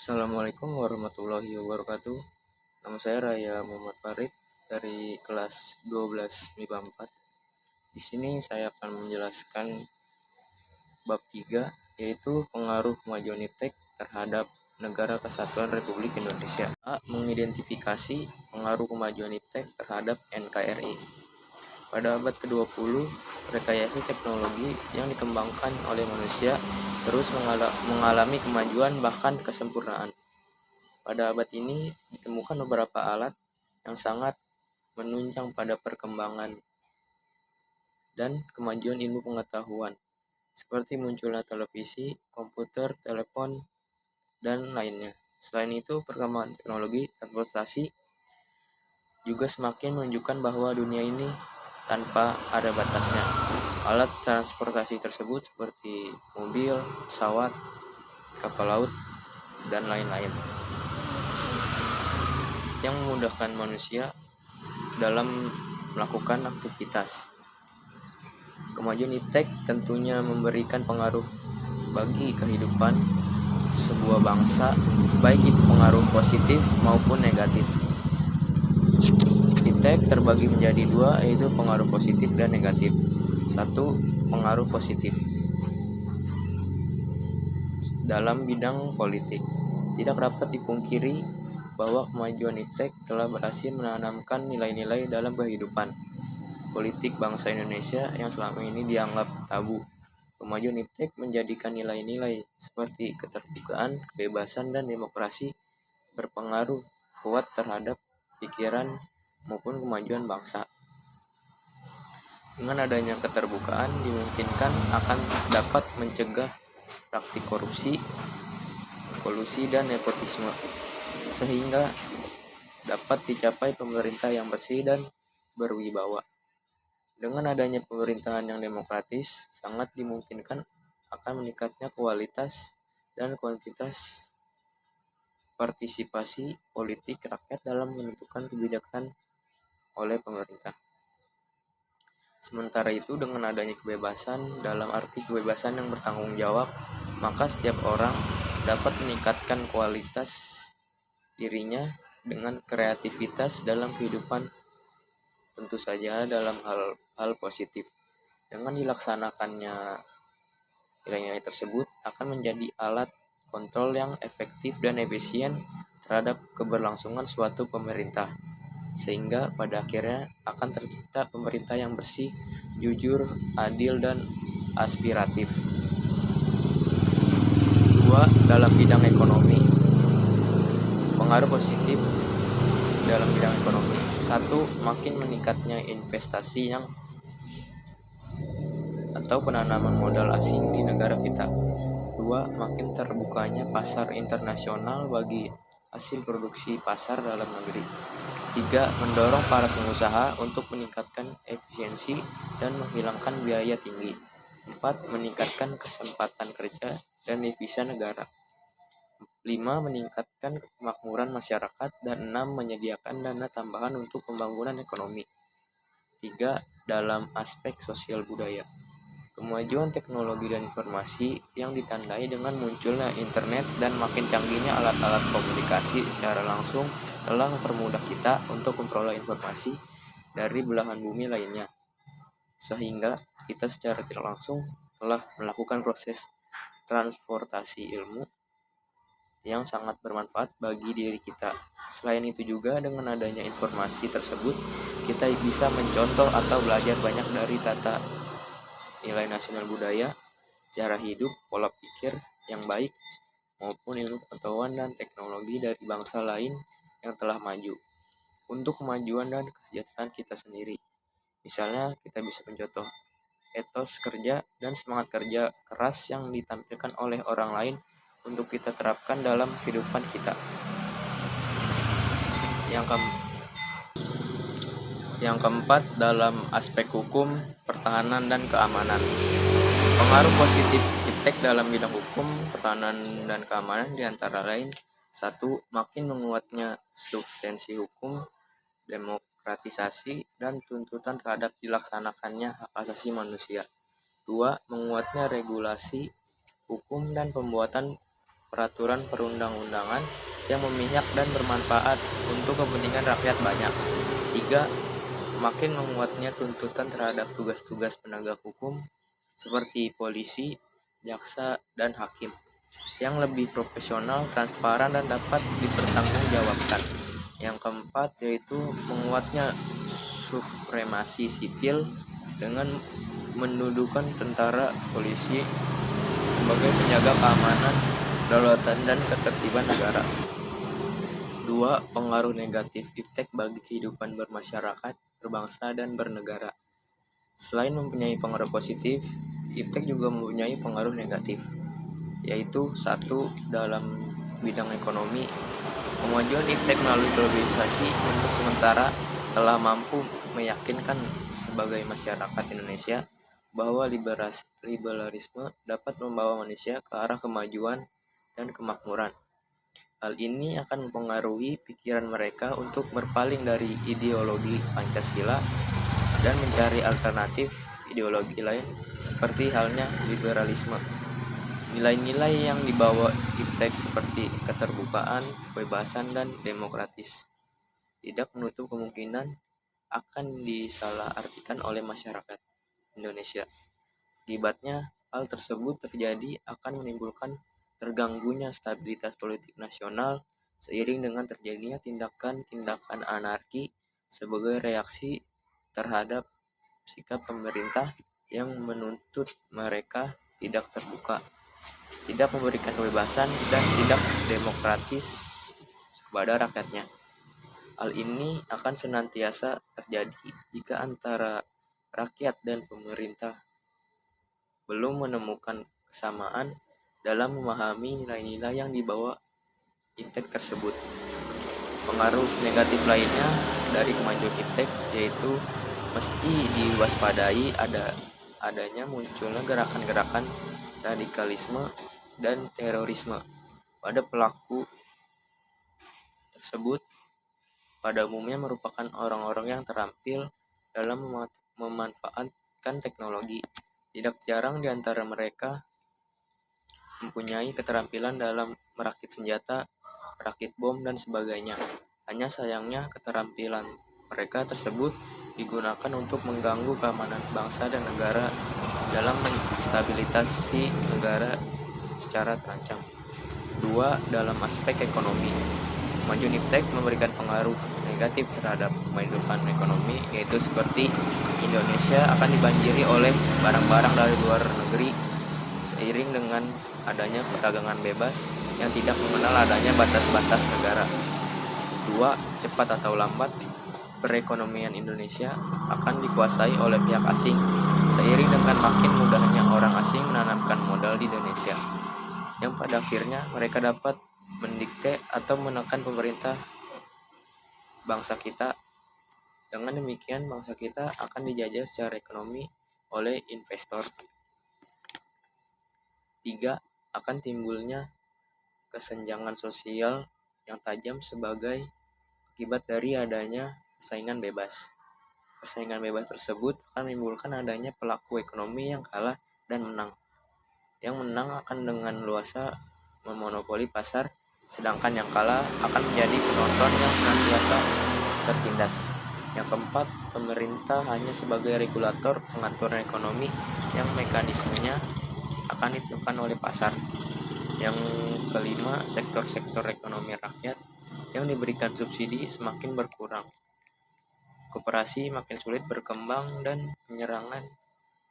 Assalamualaikum warahmatullahi wabarakatuh. Nama saya Raya Muhammad Farid dari kelas 12 MIPA 4. Di sini saya akan menjelaskan bab 3, yaitu pengaruh kemajuan iptek terhadap Negara Kesatuan Republik Indonesia. A. Mengidentifikasi pengaruh kemajuan iptek terhadap NKRI. Pada abad ke-20, rekayasa teknologi yang dikembangkan oleh manusia terus mengalami kemajuan bahkan kesempurnaan. Pada abad ini ditemukan beberapa alat yang sangat menunjang pada perkembangan dan kemajuan ilmu pengetahuan, seperti munculnya televisi, komputer, telepon, dan lainnya. Selain itu, perkembangan teknologi transportasi juga semakin menunjukkan bahwa dunia ini tanpa ada batasnya. Alat transportasi tersebut seperti mobil, pesawat, kapal laut, dan lain-lain yang memudahkan manusia dalam melakukan aktivitas. Kemajuan iptek tentunya memberikan pengaruh bagi kehidupan sebuah bangsa, baik itu pengaruh positif maupun negatif. Iptek terbagi menjadi dua, yaitu pengaruh positif dan negatif. Satu, pengaruh positif dalam bidang politik. Tidak dapat dipungkiri bahwa kemajuan iptek telah berhasil menanamkan nilai-nilai dalam kehidupan politik bangsa Indonesia yang selama ini dianggap tabu. Kemajuan iptek menjadikan nilai-nilai seperti keterbukaan, kebebasan, dan demokrasi berpengaruh kuat terhadap pikiran maupun kemajuan bangsa. Dengan adanya keterbukaan dimungkinkan akan dapat mencegah praktik korupsi, kolusi, dan nepotisme, sehingga dapat dicapai pemerintah yang bersih dan berwibawa. Dengan adanya pemerintahan yang demokratis, sangat dimungkinkan akan meningkatnya kualitas dan kuantitas partisipasi politik rakyat dalam menentukan kebijakan oleh pemerintah. Sementara itu, dengan adanya kebebasan dalam arti kebebasan yang bertanggung jawab, maka setiap orang dapat meningkatkan kualitas dirinya dengan kreativitas dalam kehidupan, tentu saja dalam hal positif. Dengan dilaksanakannya nilai-nilai tersebut akan menjadi alat kontrol yang efektif dan efisien terhadap keberlangsungan suatu pemerintah, sehingga pada akhirnya akan tercipta pemerintah yang bersih, jujur, adil, dan aspiratif. 2. Dalam bidang ekonomi. Pengaruh positif dalam bidang ekonomi. 1. Makin meningkatnya investasi atau penanaman modal asing di negara kita. 2. Makin terbukanya pasar internasional bagi hasil produksi pasar dalam negeri. 3. Mendorong para pengusaha untuk meningkatkan efisiensi dan menghilangkan biaya tinggi. 4. Meningkatkan kesempatan kerja dan devisa negara. 5. Meningkatkan kemakmuran masyarakat. Dan 6. Menyediakan dana tambahan untuk pembangunan ekonomi. 3. Dalam aspek sosial budaya. Kemajuan teknologi dan informasi yang ditandai dengan munculnya internet dan makin canggihnya alat-alat komunikasi secara langsung telah mempermudah kita untuk memperoleh informasi dari belahan bumi lainnya, sehingga kita secara tidak langsung telah melakukan proses transportasi ilmu yang sangat bermanfaat bagi diri kita. Selain itu juga dengan adanya informasi tersebut, kita bisa mencontoh atau belajar banyak dari tata nilai nasional budaya, cara hidup, pola pikir yang baik, maupun ilmu pengetahuan dan teknologi dari bangsa lain yang telah maju untuk kemajuan dan kesejahteraan kita sendiri. Misalnya kita bisa mencontoh etos kerja dan semangat kerja keras yang ditampilkan oleh orang lain untuk kita terapkan dalam kehidupan kita. Yang keempat, dalam aspek hukum, pertahanan, dan keamanan. Pengaruh positif iptek dalam bidang hukum, pertahanan, dan keamanan diantara lain: 1. Makin menguatnya substansi hukum, demokratisasi, dan tuntutan terhadap dilaksanakannya hak asasi manusia. 2. Menguatnya regulasi hukum dan pembuatan peraturan perundang-undangan yang memihak dan bermanfaat untuk kepentingan rakyat banyak. 3. Makin menguatnya tuntutan terhadap tugas-tugas penegak hukum seperti polisi, jaksa, dan hakim yang lebih profesional, transparan, dan dapat dipertanggungjawabkan. Yang keempat yaitu menguatnya supremasi sipil dengan mendudukan tentara, polisi sebagai penjaga keamanan, kedaulatan, dan ketertiban negara. 2. Pengaruh negatif iptek bagi kehidupan bermasyarakat, berbangsa, dan bernegara. Selain mempunyai pengaruh positif, iptek juga mempunyai pengaruh negatif, yaitu 1. Dalam bidang ekonomi, kemajuan iptek melalui globalisasi untuk sementara telah mampu meyakinkan sebagai masyarakat Indonesia bahwa liberalisme dapat membawa manusia ke arah kemajuan dan kemakmuran. Hal ini akan mempengaruhi pikiran mereka untuk berpaling dari ideologi Pancasila dan mencari alternatif ideologi lain seperti halnya liberalisme. Nilai-nilai yang dibawa iptek seperti keterbukaan, kebebasan, dan demokratis tidak menutup kemungkinan akan disalahartikan oleh masyarakat Indonesia. Akibatnya, hal tersebut terjadi akan menimbulkan terganggunya stabilitas politik nasional seiring dengan terjadinya tindakan-tindakan anarki sebagai reaksi terhadap sikap pemerintah yang menuntut mereka tidak terbuka, tidak memberikan kebebasan, dan tidak demokratis kepada rakyatnya. Hal ini akan senantiasa terjadi jika antara rakyat dan pemerintah belum menemukan kesamaan dalam memahami nilai-nilai yang dibawa iptek tersebut. Pengaruh negatif lainnya dari kemajuan iptek yaitu mesti diwaspadai adanya munculnya gerakan-gerakan radikalisme dan terorisme pada pelaku tersebut. Pada umumnya merupakan orang-orang yang terampil dalam memanfaatkan teknologi. Tidak jarang di antara mereka mempunyai keterampilan dalam merakit senjata, merakit bom, dan sebagainya. Hanya sayangnya keterampilan mereka tersebut digunakan untuk mengganggu keamanan bangsa dan negara dalam menstabilisasi negara secara terancam. 2. Dalam aspek ekonomi, kemajuan iptek memberikan pengaruh negatif terhadap kehidupan ekonomi, yaitu seperti Indonesia akan dibanjiri oleh barang-barang dari luar negeri seiring dengan adanya perdagangan bebas yang tidak mengenal adanya batas-batas negara. 2. Cepat atau lambat, perekonomian Indonesia akan dikuasai oleh pihak asing seiring dengan makin mudahnya orang asing menanamkan modal di Indonesia, yang pada akhirnya mereka dapat mendikte atau menekan pemerintah bangsa kita. Dengan demikian bangsa kita akan dijajah secara ekonomi oleh investor. 3. Akan timbulnya kesenjangan sosial yang tajam sebagai akibat dari adanya persaingan bebas. Persaingan bebas tersebut akan menimbulkan adanya pelaku ekonomi yang kalah dan menang. Yang menang akan dengan luasa memonopoli pasar, sedangkan yang kalah akan menjadi penonton yang senantiasa tertindas. Yang keempat, pemerintah hanya sebagai regulator pengaturan ekonomi yang mekanismenya akan ditentukan oleh pasar. Yang kelima, sektor-sektor ekonomi rakyat yang diberikan subsidi semakin berkurang. Koperasi makin sulit berkembang dan penyerangan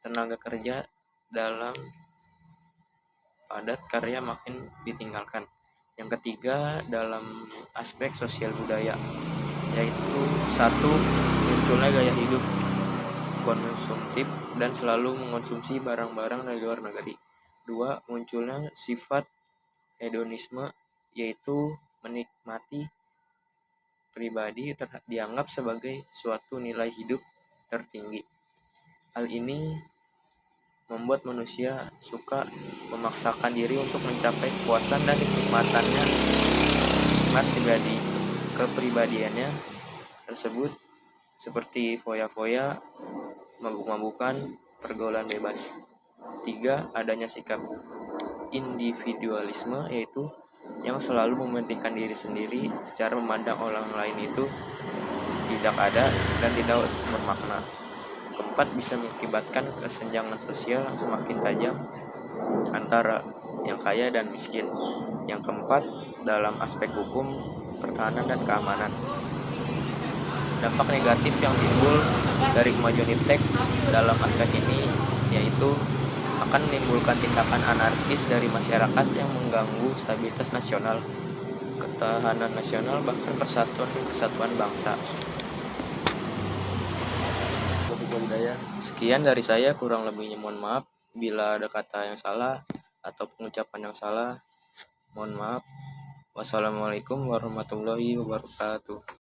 tenaga kerja dalam padat karya makin ditinggalkan. Yang ketiga, dalam aspek sosial budaya, yaitu 1. Munculnya gaya hidup konsumtif dan selalu mengonsumsi barang-barang dari luar negeri. 2. Munculnya sifat hedonisme, yaitu menikmati pribadi dianggap sebagai suatu nilai hidup tertinggi. Hal ini membuat manusia suka memaksakan diri untuk mencapai kepuasan dan kenikmatannya, nikmat kepribadiannya tersebut, seperti foya-foya, mabuk-mabukan, pergaulan bebas. 3. Adanya sikap individualisme, yaitu yang selalu mementingkan diri sendiri secara memandang orang lain itu tidak ada dan tidak bermakna. Keempat, bisa mengakibatkan kesenjangan sosial yang semakin tajam antara yang kaya dan miskin. Yang keempat, dalam aspek hukum, pertahanan, dan keamanan. Dampak negatif yang timbul dari kemajuan iptek dalam aspek ini yaitu akan menimbulkan tindakan anarkis dari masyarakat yang mengganggu stabilitas nasional, ketahanan nasional, bahkan persatuan bangsa. Sekian dari saya, kurang lebihnya mohon maaf bila ada kata yang salah atau pengucapan yang salah. Mohon maaf. Wassalamualaikum warahmatullahi wabarakatuh.